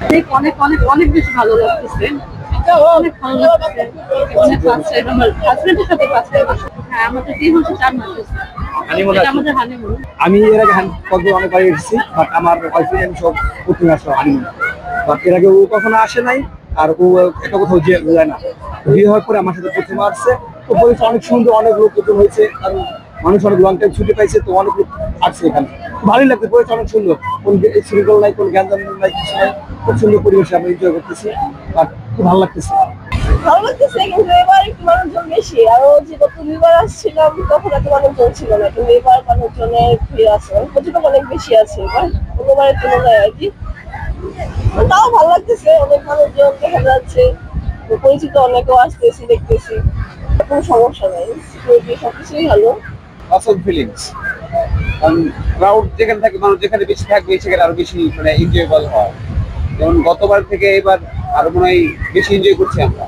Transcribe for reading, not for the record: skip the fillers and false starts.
অনেক অনেক অনেক বেশি ভালো লাগতেছে। অনেক ভালো লাগছে। অনেক ফার্স্ট টাইম আমার হাজবেন্ডের সাথে ফার্স্ট টাইম। হ্যাঁ, আমাদের 3 বছর 4 মাস হয়েছে। এটা আমাদের হানিমুন। আমি এর আগে কক্সবাজার অনেকবার এসেছি, বাট আমার ওয়াইফের আমি সব প্রথম আসলো হানিমুন। বাট এর আগে ও কখনো আসে নাই, আর ও একটা কোথাও যায় না। বিয়ে হওয়ার পরে আমার সাথে প্রথম আসছে। তো পরিবেশ অনেক সুন্দর, অনেক লোকজন হয়েছে, আর মানুষ অনেক লং টাইম ছুটি পাইছে, তো অনেক লোক আসছে এখানে। ভালোই লাগছে, পরিবেশ অনেক সুন্দর, কোন শৃঙ্খল নাই, কোন গ্যাঞ্জাম নাই, কিছু নাই। খুব সুন্দর পরিবেশে আমি এনজয় করতেছি, আর খুব ভালো লাগতেছে। ভালো লাগতেছে, কিন্তু এবার একটু মানুষজন বেশি। আরো যে গত 2বার আসছিলাম তখন এত মানুষজন ছিল না, কিন্তু এবার মানুষজনের ভিড় আছে, পর্যটক অনেক বেশি আছে এবার অন্যবারের তুলনায় আর কি। তাও ভালো লাগতেছে, অনেক মানুষজন দেখা যাচ্ছে, পরিচিত অনেকেও আসতেছি, দেখতেছি, কোনো সমস্যা নাই, সিকিউরিটি সবকিছুই ভালো। অসম ফিলিংস, কারণ ক্রাউড যেখানে থাকে, মানুষ যেখানে বেশি থাকবে সেখানে আরো বেশি মানে এনজয়েবল হয়। যেমন গতবার থেকে এবার আরো মনে হয় বেশি এনজয় করছি আমরা।